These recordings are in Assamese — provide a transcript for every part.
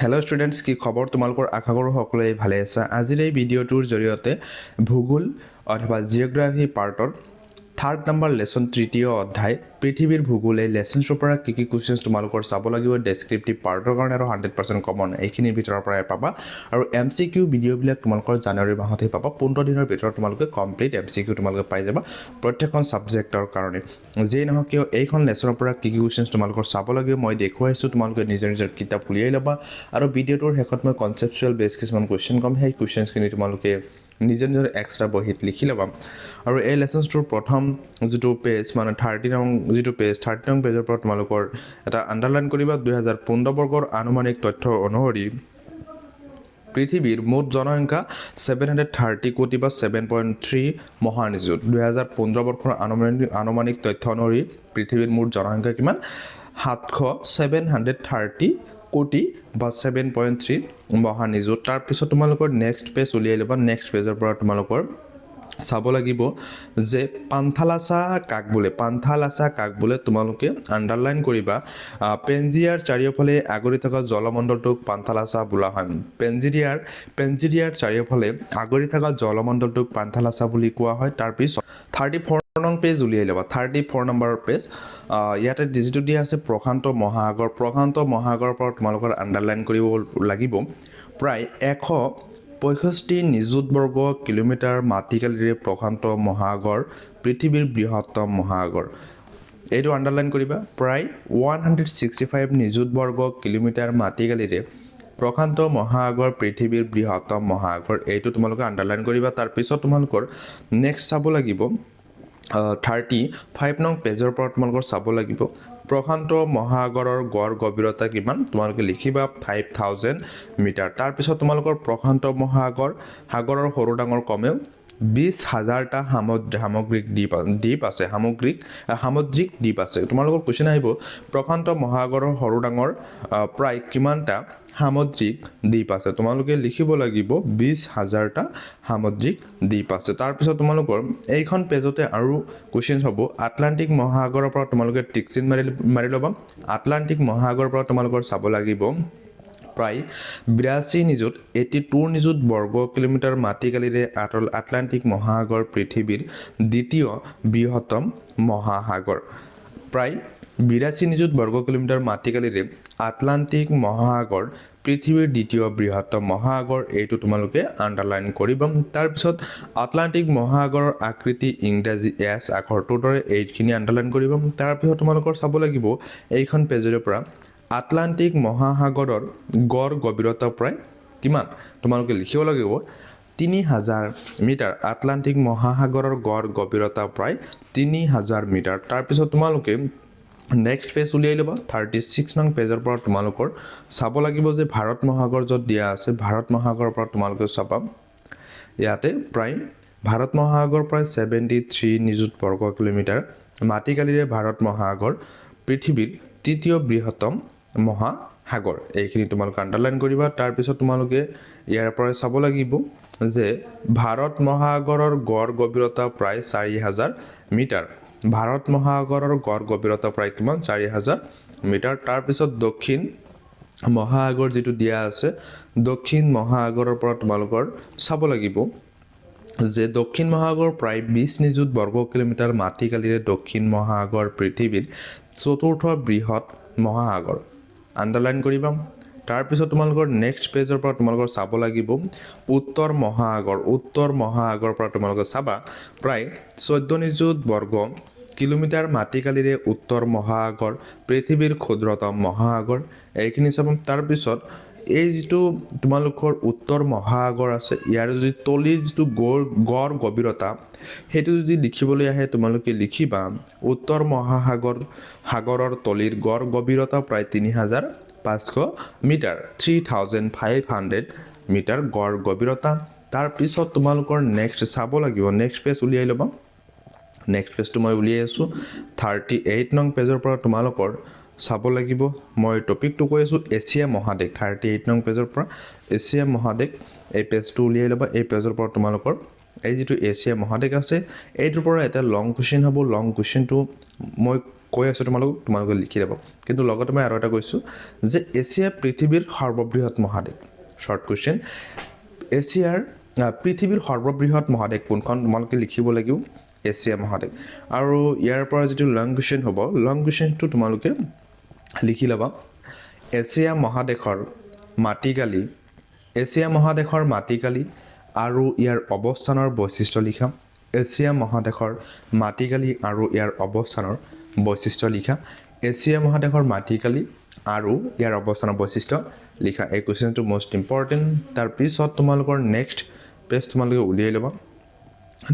হেল্ল' ষ্টুডেণ্টছ, কি খবৰ? তোমালোকৰ আশা কৰোঁ সকলোৱে ভালে আছা। আজিৰ এই ভিডিঅ'টোৰ জৰিয়তে ভূগোল অথবা জিঅ'গ্ৰাফী পাৰ্টৰ 3rd নম্বৰ লেচন তৃতীয় অধ্যায় পৃথিৱীৰ ভূগোল এই লেচনছৰ পৰা কি কুৱেশ্যনছ তোমালোকৰ চাব লাগিব ডেছক্ৰিপটিভ পাৰ্টৰ কাৰণে আৰু 100% কমন এইখিনিৰ ভিতৰৰ পৰাই পাবা। আৰু MCQ ভিডিঅ'বিলাক তোমালোকৰ জানুৱাৰী মাহতেই পাবা। 15 দিনৰ ভিতৰত তোমালোকে কমপ্লিট MCQ তোমালোকে পাই যাবা প্ৰত্যেকখন ছাবজেক্টৰ কাৰণে। যিয়ে নহওক কিয় এইখন লেচনৰ পৰা কি কুৱেশ্যনছ তোমালোকৰ চাব লাগিব মই দেখুৱাইছোঁ। তোমালোকে নিজৰ নিজৰ কিতাপ উলিয়াই ল'বা আৰু ভিডিঅ'টোৰ শেষত মই কনচেপচুৱেল বেছ কিছুমান কুৱেশ্যন ক'ম। সেই কুৱেশ্যনছখিনি তোমালোকে নিজৰ নিজৰ এক্সট্ৰা বহীত লিখি ল'বা। আৰু এই লেচনছটোৰ প্ৰথম যিটো পেজ মানে 30 নং যিটো পেজ 30 নং পেজৰ পৰা তোমালোকৰ এটা আণ্ডাৰলাইন কৰিবা। 2015 বৰ্গৰ আনুমানিক তথ্য অনুসৰি পৃথিৱীৰ মুঠ জনসংখ্যা 730 কোটি বা 7.3 মহানিযুত। 2015 বৰ্ষৰ আনুমানিক তথ্য অনুসৰি পৃথিৱীৰ মুঠ জনসংখ্যা কিমান? 730 কোটি বা 7.3 মহানিযুত। তাৰপিছত তোমালোকৰ নেক্সট পেজ উলিয়াই ল'বা। নেক্সট পেজৰ পৰা তোমালোকৰ চাব লাগিব যে পান্থালাছা কাক বোলে তোমালোকে আণ্ডাৰলাইন কৰিবা। পেঞ্জিয়াৰ চাৰিওফালে আগৰি থকা জলমণ্ডলটোক পান্থালাছা বোলা হয়। পেঞ্জিয়াৰ চাৰিওফালে আগৰি থকা জলমণ্ডলটোক পান্থালাছা বুলি কোৱা হয়। তাৰপিছত 34 নং পেজ উলিয়াই ল'বা। 34 নম্বৰ পেজ ইয়াতে যিটো দিয়া আছে প্ৰশান্ত মহাসাগৰৰ পৰা তোমালোকৰ আণ্ডাৰলাইন কৰিব লাগিব। প্ৰায় 165 নিযুত বৰ্গ কিলোমিটাৰ মাটিকালিৰে প্ৰশান্ত মহাসাগৰ পৃথিৱীৰ বৃহত্তম মহাসাগৰ। এইটো আণ্ডাৰলাইন কৰিবা। প্ৰায় 165 নিযুত বৰ্গ কিলোমিটাৰ মাটিকালিৰে প্ৰশান্ত মহাসাগৰ পৃথিৱীৰ বৃহত্তম মহাসাগৰ। এইটো তোমালোকে আণ্ডাৰলাইন কৰিবা। তাৰপিছত তোমালোকৰ নেক্সট চাব লাগিব 35 নং পেজৰ পৰা তোমালোকৰ চাব লাগিব প্ৰশান্ত মহাসাগৰৰ গড় গভীৰতা কিমান? তোমালোকে লিখিবা 5000 মিটাৰ। তাৰপিছত তোমালোকৰ প্ৰশান্ত সাগৰৰ সৰু ডাঙৰ কমেও 20,000টা সামুদ্ৰিক দ্বীপ আছে। তোমালোকৰ কুৱেশ্যন আহিব প্ৰশান্ত মহাসাগৰৰ সৰু ডাঙৰ প্ৰায় কিমানটা সামুদ্ৰিক দ্বীপ আছে? তোমালোকে লিখিব লাগিব 20,000টা সামুদ্ৰিক দ্বীপ আছে। তাৰপিছত তোমালোকৰ এইখন পেজতে আৰু কুৱেশ্যন হ'ব আটলাণ্টিক মহাসাগৰৰ পৰা তোমালোকে টিকচিন মাৰি ল'বা। আটলাণ্টিক মহাসাগৰৰ পৰা তোমালোকৰ চাব লাগিব প্ৰায় 82 নিযুত বৰ্গ কিলোমিটাৰ মাটিকালিৰে আটলাণ্টিক মহাসাগৰ পৃথিৱীৰ দ্বিতীয় বৃহত্তম মহাসাগৰ। প্ৰায় 82 নিযুত বৰ্গ কিলোমিটাৰ মাটিকালিৰে আটলাণ্টিক মহাসাগৰ পৃথিৱীৰ দ্বিতীয় বৃহত্তম মহাসাগৰ। এইটো তোমালোকে আণ্ডাৰলাইন কৰিবা। তাৰপিছত আটলাণ্টিক মহাসাগৰৰ আকৃতি ইংৰাজী এছ আখৰটোৰ দৰে এইখিনি আণ্ডাৰলাইন কৰিবা। তাৰপিছত তোমালোকৰ চাব লাগিব এইখন পেজৰ পৰা আটলাণ্টিক মহাসাগৰৰ গড় গভীৰতা প্ৰায় কিমান? তোমালোকে লিখিব লাগিব 3000 মিটাৰ। আটলাণ্টিক মহাসাগৰৰ গড় গভীৰতা প্ৰায় 3000 মিটাৰ। তাৰপিছত তোমালোকে নেক্সট পেজ উলিয়াই ল'বা। 36 নং পেজৰ পৰা তোমালোকৰ চাব লাগিব যে ভাৰত মহাসাগৰ য'ত দিয়া আছে ভাৰত মহাসাগৰৰ পৰা তোমালোকে চাবা ইয়াতে প্ৰায় ভাৰত মহাসাগৰ প্ৰায় 73 নিযুত বৰ্গ কিলোমিটাৰ মাটিকালিৰে ভাৰত মহাসাগৰ পৃথিৱীৰ তৃতীয় বৃহত্তম মহাসাগৰ। এইখিনি তোমালোকে আণ্ডাৰলাইন কৰিবা। তাৰপিছত তোমালোকে ইয়াৰ পৰা চাব লাগিব যে ভাৰত মহাসাগৰৰ গড় গভীৰতা প্ৰায় 4000 মিটাৰ। ভাৰত মহাসাগৰৰ গড় গভীৰতা প্ৰায় কিমান? 4000 মিটাৰ। তাৰপিছত দক্ষিণ মহাসাগৰ যিটো দিয়া আছে দক্ষিণ মহাসাগৰৰ পৰা তোমালোকৰ চাব লাগিব যে দক্ষিণ মহাসাগৰ প্ৰায় 20 নিযুত বৰ্গ কিলোমিটাৰ মাটিকালিৰে দক্ষিণ মহাসাগৰ পৃথিৱীৰ চতুৰ্থ বৃহৎ মহাসাগৰ। আণ্ডাৰলাইন কৰিবা। তাৰপিছত তোমালোকৰ নেক্সট পেজৰ পৰা তোমালোকৰ চাব লাগিব উত্তৰ মহাসাগৰৰ পৰা তোমালোকে চাবা প্ৰায় 14 নিযুত বৰ্গ কিলোমিটাৰ মাটিকালিৰে উত্তৰ মহাসাগৰ পৃথিৱীৰ ক্ষুদ্ৰতম মহাসাগৰ। এইখিনি চাব। তাৰপিছত এই যিটো তোমালোকৰ উত্তৰ মহাসাগৰ আছে ইয়াৰ যদি তলিৰ যিটো গড় গভীৰতা সেইটো যদি লিখিবলৈ আহে তোমালোকে লিখিবা উত্তৰ মহাসাগৰৰ তলিৰ গড় গভীৰতা প্ৰায় 3500 মিটাৰ। 3500 মিটাৰ গড় গভীৰতা। তাৰপিছত তোমালোকৰ নেক্সট চাব লাগিব নেক্সট পেজ উলিয়াই ল'বা। নেক্সট পেজটো মই উলিয়াই আছোঁ। 38 নং পেজৰ পৰা তোমালোকৰ চাব লাগিব মই টপিকটো কৈ আছোঁ এছিয়া মহাদেশ। 38 নং পেজৰ পৰা এছিয়া মহাদেশ এই পেজটো উলিয়াই ল'বা। এই পেজৰ পৰা তোমালোকৰ এই যিটো এছিয়া মহাদেশ আছে এইটোৰ পৰা এটা লং কুৱেশ্যন হ'ব। লং কুৱেশ্যনটো মই কৈ আছোঁ তোমালোকে লিখি ল'ব কিন্তু লগতে মই আৰু এটা কৈছোঁ যে এছিয়া পৃথিৱীৰ সৰ্ববৃহৎ মহাদেশ শ্বৰ্ট কুৱেশ্যন এছিয়াৰ পৃথিৱীৰ সৰ্ববৃহৎ মহাদেশ কোনখন তোমালোকে লিখিব লাগিব এছিয়া মহাদেশ আৰু ইয়াৰ পৰা যিটো লং কুৱেশ্যন হ'ব লং কুৱেশ্যনটো তোমালোকে লিখি ল'বা এছিয়া মহাদেশৰ মাটিকালি আৰু ইয়াৰ অৱস্থানৰ বৈশিষ্ট্য লিখা এছিয়া মহাদেশৰ মাটিকালি আৰু ইয়াৰ অৱস্থানৰ বৈশিষ্ট্য লিখা এছিয়া মহাদেশৰ মাটিকালি আৰু ইয়াৰ অৱস্থানৰ বৈশিষ্ট্য লিখা এই কুৱেশ্যনটো মোষ্ট ইম্পৰ্টেণ্ট তাৰপিছত তোমালোকৰ নেক্সট পেজ তোমালোকে উলিয়াই ল'বা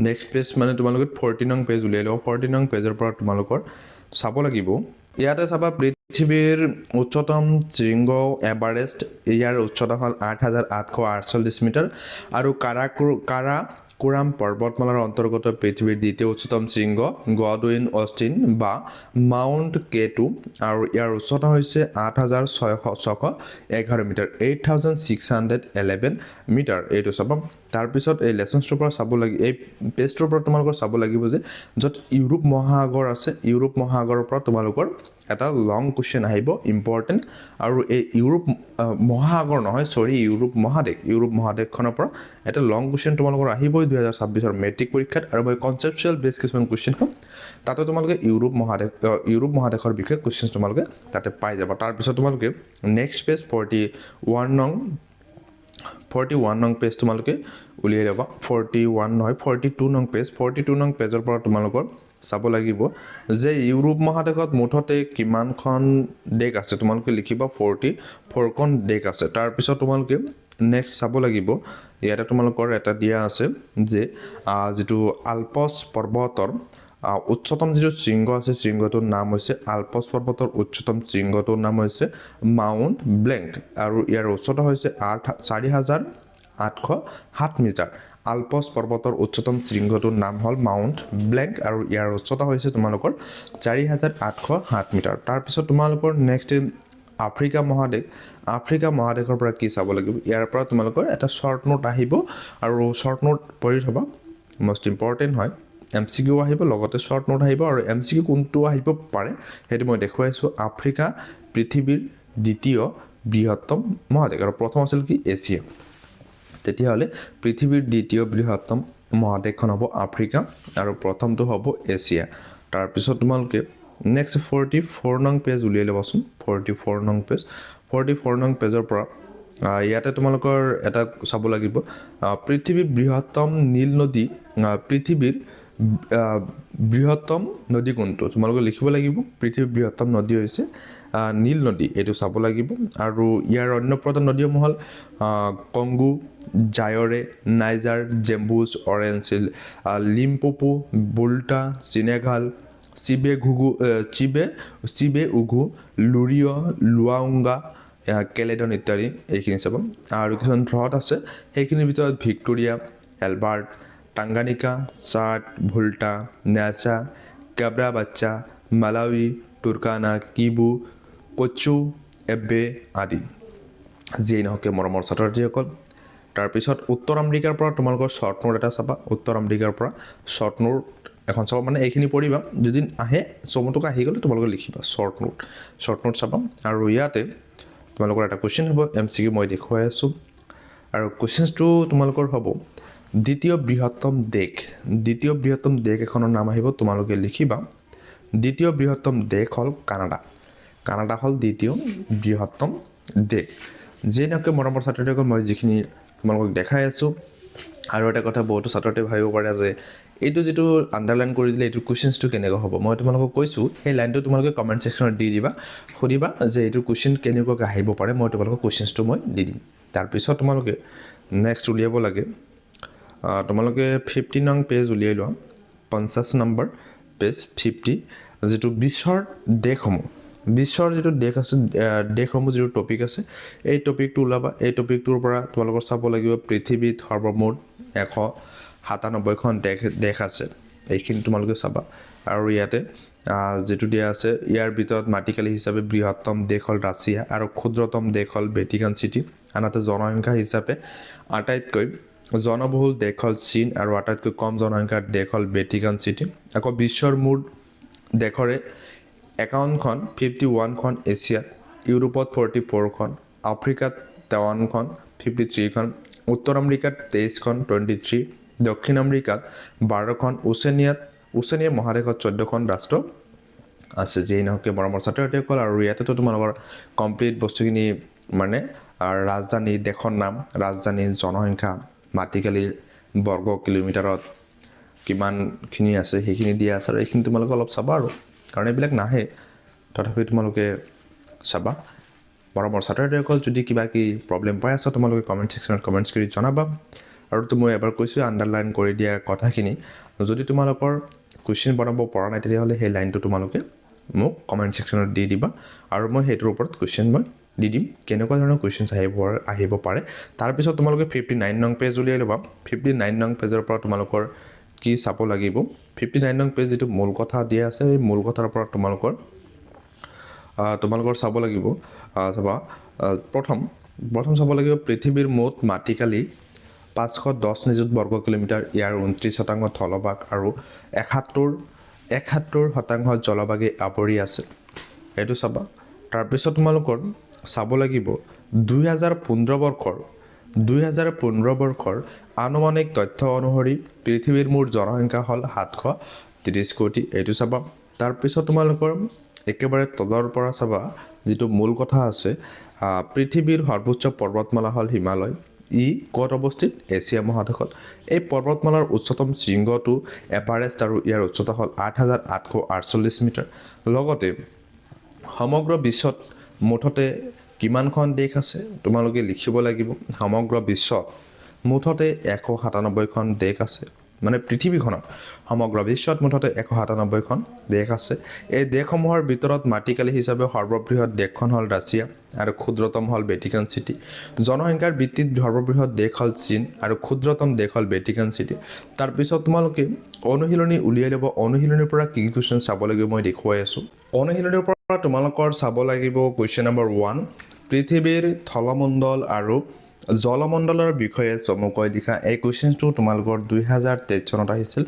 নেক্সট পেজ মানে তোমালোকে 14 নং পেজ উলিয়াই ল'ব 14 নং পেজৰ পৰা তোমালোকৰ চাব লাগিব ইয়াতে চাবা পৃথিৱীৰ উচ্চতম শৃংগ এভাৰেষ্ট ইয়াৰ উচ্চতা হ'ল 8848 মিটাৰ আৰু কাৰাকোৰাম পৰ্বতমালাৰ অন্তৰ্গত পৃথিৱীৰ দ্বিতীয় উচ্চতম শৃংগ গডউইন অষ্টিন বা মাউণ্ট K2 আৰু ইয়াৰ উচ্চতা হৈছে 8611 মিটাৰ 8611 মিটাৰ এইটো চাব তাৰপিছত এই লেসনছটোৰ পৰা চাব লাগিব এই পেজটোৰ পৰা তোমালোকৰ চাব লাগিব যে য'ত ইউৰোপ মহাসাগৰ আছে ইউৰোপ মহাসাগৰৰ পৰা তোমালোকৰ এটা লং কুৱেশ্যন আহিব ইম্পৰ্টেণ্ট আৰু এই ইউৰোপ মহাসাগৰ নহয় ইউৰোপ মহাদেশখনৰ পৰা এটা লং কুৱেশ্যন তোমালোকৰ আহিবই 2026 মেট্ৰিক পৰীক্ষাত আৰু মই কনচেপচুৱেল বেছ কিছুমান কুৱেশ্যন ক'ম তাতে তোমালোকে ইউৰোপ মহাদেশৰ বিষয়ে কুৱেশ্যন তোমালোকে তাতে পাই যাবা তাৰপিছত তোমালোকে নেক্সট পেজ 41 নং পেজ তোমালোকে উলিয়াই ল'বা 41 নহয় 42 নং পেজ 42 নং পেজৰ পৰা তোমালোকৰ চাব লাগিব যে ইউৰোপ মহাদেশত মুঠতে কিমানখন দেশ আছে তোমালোকে লিখিবা 44খন দেশ আছে তাৰপিছত তোমালোকে নেক্সট চাব লাগিব ইয়াতে তোমালোকৰ এটা দিয়া আছে যে যিটো আল্পছ পৰ্বতৰ উচ্চতম যিটো শৃংগ আছে শৃংগটোৰ নাম হৈছে আল্পছ পৰ্বতৰ উচ্চতম শৃংগটোৰ নাম হৈছে মাউণ্ট ব্লেংক আৰু ইয়াৰ উচ্চতা হৈছে 4807 মিটাৰ আল্পছ পৰ্বতৰ উচ্চতম শৃংগটোৰ নাম হ'ল মাউণ্ট ব্লেংক আৰু ইয়াৰ উচ্চতা হৈছে তোমালোকৰ 4807 মিটাৰ তাৰপিছত তোমালোকৰ নেক্সট আফ্ৰিকা মহাদেশৰ পৰা কি চাব লাগিব ইয়াৰ পৰা তোমালোকৰ এটা শ্বৰ্ট নোট আহিব আৰু শ্বৰ্ট নোট পঢ়ি থবা মোষ্ট ইম্পৰ্টেণ্ট হয় MCQ আহিব লগতে শ্বৰ্ট নোট আহিব আৰু MCQ কোনটো আহিব পাৰে সেইটো মই দেখুৱাইছোঁ আফ্ৰিকা পৃথিৱীৰ দ্বিতীয় বৃহত্তম মহাদেশ আৰু প্ৰথম আছিল কি এছিয়া তেতিয়াহ'লে পৃথিৱীৰ দ্বিতীয় বৃহত্তম মহাদেশখন হ'ব আফ্ৰিকা আৰু প্ৰথমটো হ'ব এছিয়া তাৰপিছত তোমালোকে নেক্সট 44 নং পেজ উলিয়াই ল'বাচোন 44 নং পেজৰ পৰা ইয়াতে তোমালোকৰ এটা চাব লাগিব পৃথিৱীৰ বৃহত্তম নদী কোনটো তোমালোকে লিখিব লাগিব পৃথিৱীৰ বৃহত্তম নদী হৈছে নীল নদী এইটো চাব লাগিব আৰু ইয়াৰ অন্য প্ৰধান নদীসমূহ হ'ল কংগো জায়ৰে নাইজাৰ জেম্বুজ অৰেঞ্জ লিম্পোপো বুল্টা চিনেগাল চিবে উগু লুৰিঅ' লুৱাউংগা কেলেডন ইত্যাদি এইখিনি চাব আৰু কিছুমান হ্ৰদ আছে সেইখিনিৰ ভিতৰত ভিক্টোৰিয়া এলবাৰ্ট টাংগানিকা চাট ভুল্টা নাছা কাব্ৰা বাচ্চা মালাৱি তুৰ্কানা কিবু কোচু এব্বে আদি যিয়ে নহওক মৰমৰ ছাত্ৰ ছাত্ৰীসকল তাৰপিছত উত্তৰ আমেৰিকাৰ পৰা তোমালোকৰ শ্বৰ্ট নোট এটা চাবা উত্তৰ আমেৰিকাৰ পৰা শ্বৰ্ট নোট এখন চাবা মানে এইখিনি পঢ়িবা যদি আহে চমুটোক আহি গ'লে তোমালোকে লিখিবা শ্বৰ্ট নোট চাবা আৰু ইয়াতে তোমালোকৰ এটা কুৱেশ্যন হ'ব MCQ মই দেখুৱাই আছোঁ আৰু কুৱেশ্যনটো তোমালোকৰ হ'ব দ্বিতীয় বৃহত্তম দেশ এখনৰ নাম আহিব তোমালোকে লিখিবা দ্বিতীয় বৃহত্তম দেশ হ'ল কানাডা হ'ল দ্বিতীয় বৃহত্তম দেশ যিয়ে নহওক মৰমৰ ছাত্ৰীসকল মই যিখিনি তোমালোকক দেখাই আছোঁ আৰু এটা কথা বহুতো ছাত্ৰতে ভাবিব পাৰে যে এইটো যিটো আণ্ডাৰলাইন কৰি দিলে এইটো কুৱেশ্যনটো কেনেকুৱা হ'ব মই তোমালোকক কৈছোঁ সেই লাইনটো তোমালোকে কমেণ্ট ছেকশ্যনত দি দিবা সুধিবা যে এইটো কুৱেশ্যন কেনেকুৱাকৈ আহিব পাৰে মই তোমালোকক কুৱেশ্যনটো মই দি দিম তাৰপিছত তোমালোকে নেক্সট উলিয়াব লাগে তোমালোকে 50 নং পেজ উলিয়াই লোৱা 50 নম্বৰ পেজ 50 যিটো বিশ্বৰ যিটো দেশ আছে দেশসমূহ যিটো টপিক আছে এই টপিকটো ওলাবা এই টপিকটোৰ পৰা তোমালোকৰ চাব লাগিব পৃথিৱীত সৰ্বমুঠ 197খন দেশ আছে এইখিনি তোমালোকে চাবা আৰু ইয়াতে যেটো দিয়া আছে ইয়াৰ ভিতৰত মাটিকালি হিচাপে বৃহত্তম দেশ হ'ল ৰাছিয়া আৰু ক্ষুদ্ৰতম দেশ হ'ল ভেটিকান সিটি আনহাতে জনসংখ্যা হিচাপে আটাইতকৈ জনবহুল দেশ হ'ল চীন আৰু আটাইতকৈ কম জনসংখ্যাৰ দেশ হ'ল ভেটিকান সিটি আকৌ বিশ্বৰ মুঠ দেশৰে 51খন 51খন এছিয়াত ইউৰোপত 44খন আফ্ৰিকাত 53খন 53খন উত্তৰ আমেৰিকাত 23খন 23 দক্ষিণ আমেৰিকাত 12খন ওচেনিয়া মহাদেশত 14খন ৰাষ্ট্ৰ আছে যেই নহওক মৰমৰ ছাত্ৰ-ছাত্ৰীসকল আৰু ইয়াতেতো তোমালোকৰ কমপ্লিট বস্তুখিনি মানে ৰাজধানী দেশৰ নাম ৰাজধানী জনসংখ্যা মাটিকালি বৰ্গ কিলোমিটাৰত কিমানখিনি আছে সেইখিনি দিয়া আছে আৰু এইখিনি তোমালোকে অলপ চাবা আৰু কাৰণ এইবিলাক নাহে তথাপি তোমালোকে চাবা মৰমৰ ছাত্ৰ-ছাত্ৰীসকল যদি কিবা কি প্ৰব্লেম পাই আছা তোমালোকে কমেণ্ট ছেকশ্যনত কমেণ্টছ কৰি জনাবা আৰু মই এবাৰ কৈছোঁ আণ্ডাৰলাইন কৰি দিয়া কথাখিনি যদি তোমালোকৰ কুৱেশ্যন বনাব পৰা নাই তেতিয়াহ'লে সেই লাইনটো তোমালোকে মোক কমেণ্ট ছেকশ্যনত দি দিবা আৰু মই সেইটোৰ ওপৰত কুৱেশ্যন মই দি দিম কেনেকুৱা ধৰণৰ কুৱেশ্যনছ আহিব পাৰে তাৰপিছত তোমালোকে 59 নং পেজ উলিয়াই ল'বা 59 নং পেজৰ পৰা তোমালোকৰ কি চাব লাগিব 59 নং পেজ যিটো মূল কথা দিয়া আছে সেই মূল কথাৰ পৰা তোমালোকৰ চাব লাগিব চাবা প্ৰথম চাব লাগিব পৃথিৱীৰ মুঠ মাটিকালি 510 নিযুত বৰ্গ কিলোমিটাৰ ইয়াৰ 29% স্থলভাগ আৰু 71% জলভাগে আৱৰি আছে এইটো চাবা তাৰপিছত তোমালোকৰ চাব লাগিব 2015 বৰ্ষৰ আনুমানিক তথ্য অনুসৰি পৃথিৱীৰ মুঠ জনসংখ্যা হ'ল 730 কোটি এইটো চাবা তাৰপিছত তোমালোকৰ একেবাৰে তলৰ পৰা চাবা যিটো মূল কথা আছে পৃথিৱীৰ সৰ্বোচ্চ পৰ্বতমালা হ'ল হিমালয় ই ক'ত অৱস্থিত এছিয়া মহাদেশত এই পৰ্বতমালাৰ উচ্চতম শৃংগটো এভাৰেষ্ট আৰু ইয়াৰ উচ্চতা হ'ল 8848 মিটাৰ লগতে সমগ্ৰ বিশ্বত মুঠতে কিমানখন দেশ আছে তোমালোকে লিখিব লাগিব সমগ্ৰ বিশ্বত মুঠতে 197খন দেশ আছে মানে পৃথিৱীখনত সমগ্ৰ বিশ্বত মুঠতে 197খন দেশ আছে এই দেশসমূহৰ ভিতৰত মাটিকালি হিচাপে সৰ্ববৃহৎ দেশখন হ'ল ৰাছিয়া আৰু ক্ষুদ্ৰতম হ'ল ভেটিকান চিটি জনসংখ্যাৰ ভিত্তিত সৰ্ববৃহৎ দেশ হ'ল চীন আৰু ক্ষুদ্ৰতম দেশ হ'ল ভেটিকান চিটি তাৰপিছত তোমালোকে অনুশীলনী উলিয়াই ল'ব অনুশীলনীৰ পৰা কি কুৱেশ্যন চাব লাগিব মই দেখুৱাই আছোঁ অনুশীলনীৰ পৰা তোমালোকৰ চাব লাগিব কুৱেশ্যন নম্বৰ 1 পৃথিৱীৰ থলমণ্ডল আৰু জলমণ্ডলৰ বিষয়ে চমুকৈ লিখা এই কুৱেশ্যনটো তোমালোকৰ 2023 চনত আহিছিল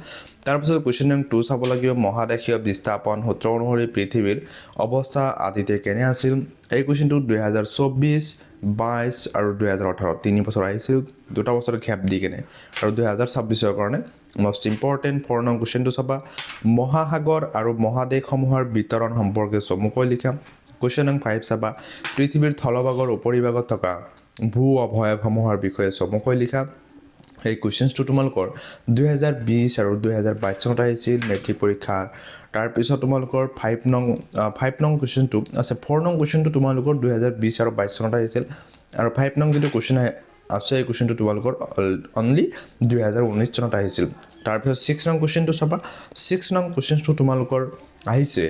তাৰপিছত কুৱেশ্যন নম্বৰ 2 চাব লাগিব মহাদেশীয় বিস্থাপন সূত্ৰ অনুসৰি পৃথিৱীৰ অৱস্থা আদিতে কেনে আছিল এই কুৱেশ্যনটো 2024 22 আৰু 2018 তিনি বছৰ আহিছিল দুটা বছৰ গ্যাপ দি কেনে আৰু 2026 কাৰণে most important 4 নং কুৱেশ্যনটো চাবা মহাসাগৰ আৰু মহাদেশসমূহৰ বিতৰণ সম্পৰ্কে চমুকৈ লিখা কুৱেশ্যন নম্বৰ 5 চাবা পৃথিৱীৰ থলভাগৰ উপৰিভাগত থকা ভূ অৱয়বসমূহৰ বিষয়ে চমুকৈ লিখা এই কুৱেশ্যনটো তোমালোকৰ 2020 আৰু 2022 চনত আহিছিল মেট্ৰিক পৰীক্ষাৰ তাৰপিছত তোমালোকৰ 5 নং কুৱেশ্যনটো আছে 4 নং কুৱেশ্যনটো তোমালোকৰ 2020 আৰু 22 চনত আহিছিল আৰু 5 নং যিটো কুৱেশ্যন আছে এই কুৱেশ্যনটো তোমালোকৰ অনলি 2019 চনত আহিছিল তাৰপিছত 6 নং কুৱেশ্যনটো চাবা 6 নং কুৱেশ্যনটো তোমালোকৰ আহিছে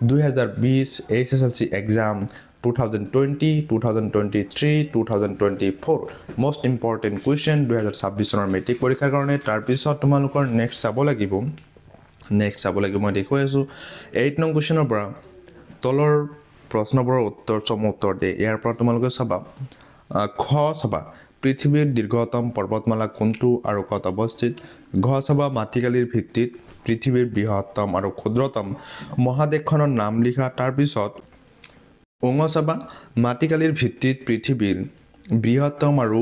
2020 HSLC exam 2020, 2023, 2024 most important question 2026 চনৰ মেট্ৰিক পৰীক্ষাৰ কাৰণে তাৰপিছত তোমালোকৰ নেক্সট চাব লাগিব মই দেখুৱাই আছোঁ 8 নং কুৱেশ্যনৰ পৰা তলৰ প্ৰশ্নবোৰৰ উত্তৰ দিয়ে ইয়াৰ পৰা তোমালোকে চাবা খ চাবা পৃথিৱীৰ দীৰ্ঘতম পৰ্বতমালা কোনটো আৰু ক'ত অৱস্থিত ঘ চাবা মাটিকালিৰ ভিত্তিত পৃথিৱীৰ বৃহত্তম আৰু ক্ষুদ্ৰতম মহাদেশখনৰ নাম লিখা তাৰপিছত চাবা মাটিকালিৰ ভিত্তিত পৃথিৱীৰ বৃহত্তম আৰু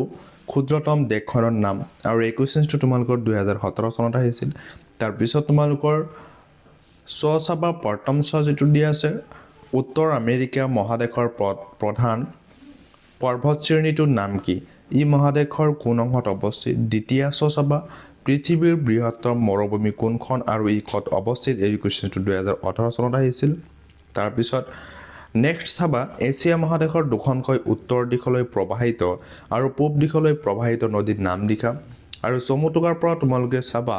ক্ষুদ্ৰতম দেশখনৰ নাম আৰু এই কুৱেশ্যনটো তোমালোকৰ 2017 চনত আহিছিল তাৰপিছত তোমালোকৰ চাবা প্ৰথম যিটো দিয়া আছে উত্তৰ আমেৰিকা মহাদেশৰ প্ৰধান পৰ্বত শ্ৰেণীটোৰ নাম কি ই মহাদেশৰ কোন অংশত অৱস্থিত দ্বিতীয় চাবা পৃথিৱীৰ বৃহত্তম মৰুভূমি কোনখন আৰু ই ক'ত অৱস্থিত এই কুৱেশ্যনটো 2018 চনত আহিছিল তাৰপিছত নেক্সট চাবা এছিয়া মহাদেশৰ দুখনকৈ উত্তৰ দিশলৈ প্ৰবাহিত আৰু পূব দিশলৈ প্ৰবাহিত নদীৰ নাম লিখা আৰু চমুটুকাৰ পৰা তোমালোকে চাবা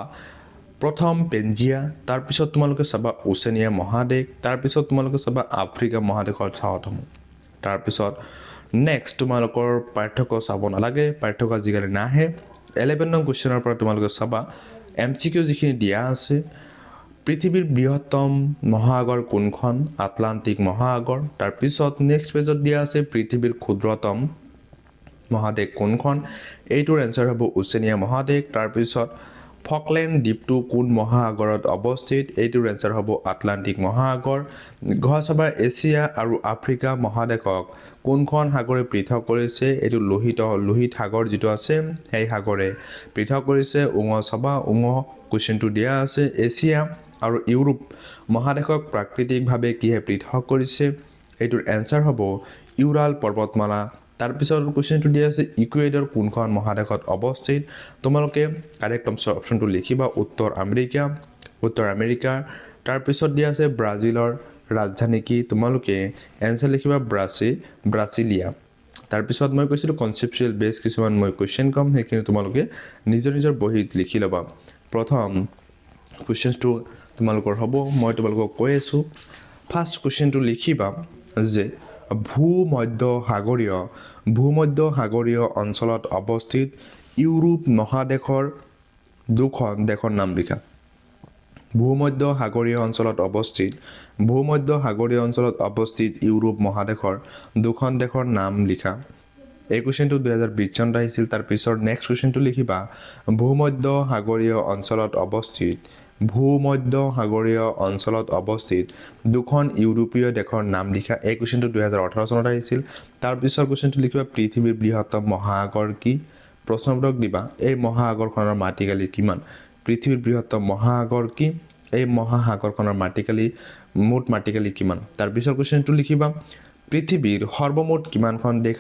প্ৰথম পেঞ্জিয়া তাৰপিছত তোমালোকে চাবা ওচেনিয়া মহাদেশ তাৰপিছত তোমালোকে চাবা আফ্ৰিকা মহাদেশৰ চাহসমূহ তাৰপিছত নেক্সট তোমালোকৰ পাৰ্থক্য চাব নালাগে পাৰ্থক্য আজিকালি নাহে 11 নং কুৱেশ্যনৰ পৰা তোমালোকে চাবা MCQ যিখিনি দিয়া আছে পৃথিৱীৰ বৃহত্তম মহাসাগৰ কোনখন আটলান্টিক মহাসাগৰ তাৰপিছত নেক্সট পেজত দিয়া আছে পৃথিৱীৰ ক্ষুদ্ৰতম মহাদেশ কোনখন এইটোৰ এনসাৰ হ'ব ওচেনিয়া মহাদেশ তাৰপিছত ফকলেণ্ড দ্বীপটো কোন মহাসাগৰত অৱস্থিত এইটোৰ এনচাৰ হ'ব আটলাণ্টিক মহাসাগৰ ঘ চাবা এছিয়া আৰু আফ্ৰিকা মহাদেশক কোনখন সাগৰে পৃথক কৰিছে এইটো লোহিত সাগৰ যিটো আছে সেই সাগৰে পৃথক কৰিছে চাবা কুৱেশ্যনটো দিয়া আছে এছিয়া আৰু ইউৰোপ মহাদেশক প্ৰাকৃতিকভাৱে কিহে পৃথক কৰিছে এইটোৰ এনচাৰ হ'ব ইউৰাল পৰ্বতমালা তাৰপিছত কুৱেশ্যনটো দিয়া আছে ইকুৱেডৰ কোনখন মহাদেশত অৱস্থিত তোমালোকে কাৰেক্ট অপশ্যনটো লিখিবা উত্তৰ আমেৰিকা তাৰপিছত দিয়া আছে ব্ৰাজিলৰ ৰাজধানী কি তোমালোকে এনচাৰ লিখিবা ব্ৰাছিলিয়া তাৰপিছত মই কৈছিলোঁ কনচেপচুৱেল বেছ কিছুমান মই কুৱেশ্যন কম সেইখিনি তোমালোকে নিজৰ বহীত লিখি ল'বা প্ৰথম কুৱেশ্যনটো তোমালোকৰ হ'ব মই তোমালোকক কৈ আছোঁ ফাৰ্ষ্ট কুৱেশ্যনটো লিখিবা যে ভূমধ্যসাগৰীয় অঞ্চলত অৱস্থিত ইউৰোপ মহাদেশৰ দুখন দেশৰ নাম লিখা ভূমধ্যসাগৰীয় অঞ্চলত অৱস্থিত ইউৰোপ মহাদেশৰ দুখন দেশৰ নাম লিখা এই কুৱেশ্যনটো 2020 চনত আহিছিল তাৰপিছত নেক্সট কুৱেশ্যনটো লিখিবা ভূমধ্যসাগৰীয় অঞ্চলত অৱস্থিত দুখন ইউৰোপীয় দেশৰ নাম লিখা এই কুৱেশ্যনটো 2018 চনত আহিছিল তাৰপিছত কুৱেশ্যনটো লিখিবা পৃথিৱীৰ বৃহত্তম মহাসাগৰ কি প্ৰশ্নবোধক দিবা এই মহাসাগৰখনৰ মাটিকালি কিমান পৃথিৱীৰ বৃহত্তম মহাসাগৰ কি এই মহাসাগৰখনৰ মুঠ মাটিকালি কিমান তাৰপিছত কুৱেশ্যনটো লিখিবা পৃথিৱীৰ সৰ্বমুঠ কিমানখন দেশ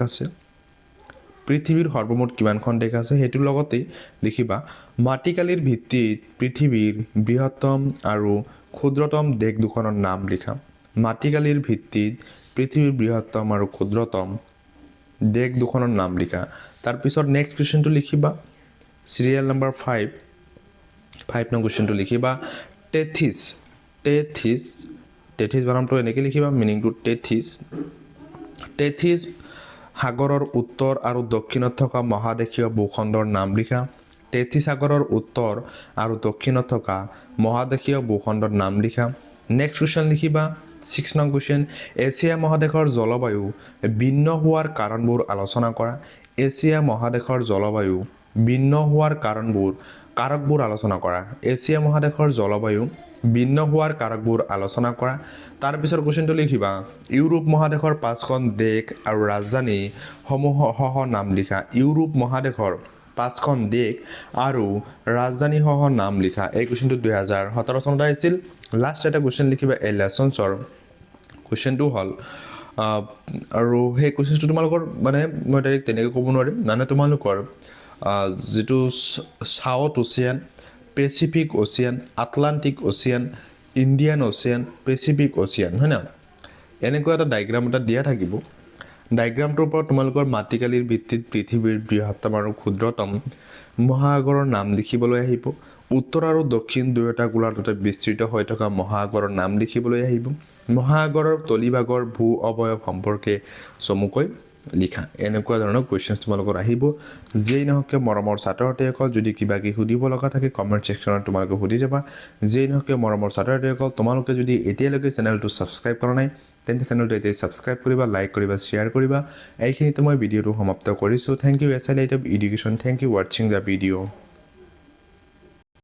আছে সেইটোৰ লগতে লিখিবা মাটিকালিৰ ভিত্তিত পৃথিৱীৰ বৃহত্তম আৰু ক্ষুদ্ৰতম দেশ দুখনৰ নাম লিখা মাটিকালিৰ ভিত্তিত পৃথিৱীৰ বৃহত্তম আৰু ক্ষুদ্ৰতম দেশ দুখনৰ নাম লিখা তাৰপিছত নেক্সট কুৱেশ্যনটো লিখিবা চিৰিয়েল নম্বৰ 5 নং কুৱেশ্যনটো লিখিবা টেথিছ বানানটো এনেকৈ লিখিবা মিনিংটো টেথিছ সাগৰৰ উত্তৰ আৰু দক্ষিণত থকা মহাদেশীয় ভূখণ্ডৰ নাম লিখা টেথিছ সাগৰৰ উত্তৰ আৰু দক্ষিণত থকা মহাদেশীয় ভূখণ্ডৰ নাম লিখা নেক্সট কুৱেশ্যন লিখিবা 6 নং কুৱেশ্যন এছিয়া মহাদেশৰ জলবায়ু ভিন্ন হোৱাৰ কাৰণবোৰ আলোচনা কৰা এছিয়া মহাদেশৰ জলবায়ু ভিন্ন হোৱাৰ কাৰকবোৰ আলোচনা কৰা এছিয়া মহাদেশৰ জলবায়ু ভিন্ন হোৱাৰ কাৰকবোৰ আলোচনা কৰা তাৰপিছত কুৱেশ্যনটো লিখিবা ইউৰোপ মহাদেশৰ 5খন দেশ আৰু ৰাজধানী সমূহসহ নাম লিখা ইউৰোপ মহাদেশৰ 5খন দেশ আৰু ৰাজধানী সহ নাম লিখা এই কুৱেশ্যনটো 2017 চনত আহিছিল লাষ্ট এটা কুৱেশ্যন লিখিবা এই লেচনছৰ কুৱেশ্যনটো হ'ল আৰু সেই কুৱেশ্যনটো তোমালোকৰ মানে মই ডাইৰেক্ট তেনেকৈ ক'ব নোৱাৰিম মানে তোমালোকৰ যিটো south ocean Pacific ocean Atlantic ocean Indian ocean Pacific ocean হয় না এনেকুৱা এটা ডায়েগ্ৰাম এটা দিয়া থাকিব ডায়েগ্ৰামটোৰ ওপৰত তোমালোকৰ মাটিকালিৰ ভিত্তিত পৃথিৱীৰ বৃহত্তম আৰু ক্ষুদ্ৰতম মহাসাগৰৰ নাম লিখিবলৈ আহিব উত্তৰ আৰু দক্ষিণ দুয়োটা গোলাৰ্ধতে বিস্তৃত হৈ থকা মহাসাগৰৰ নাম লিখিবলৈ আহিব মহাসাগৰৰ তলিভাগৰ ভূ অৱয়ব সম্পৰ্কে চমুকৈ লিখা এনেকুৱা ধৰণৰ কুৱেশ্যনছ তোমালোকৰ আহিব যেই নহওক কিয় মৰমৰ ছাত্ৰ-ছাত্ৰীসকল যদি কিবা কি সুধিব লগা থাকে কমেণ্ট ছেকশ্যনত তোমালোকে সুধি যাবা যেই নহওক কিয় মৰমৰ ছাত্ৰ-ছাত্ৰীসকল তোমালোকে যদি এতিয়ালৈকে চেনেলটো ছাবস্ক্ৰাইব কৰা নাই তেন্তে চেনেলটো এতিয়া ছাবস্ক্ৰাইব কৰিবা লাইক কৰিবা শ্বেয়াৰ কৰিবা এইখিনিতে মই ভিডিঅ'টো সমাপ্ত কৰিছোঁ thank you S L education thank you ৱাচিং দ্য ভিডিঅ'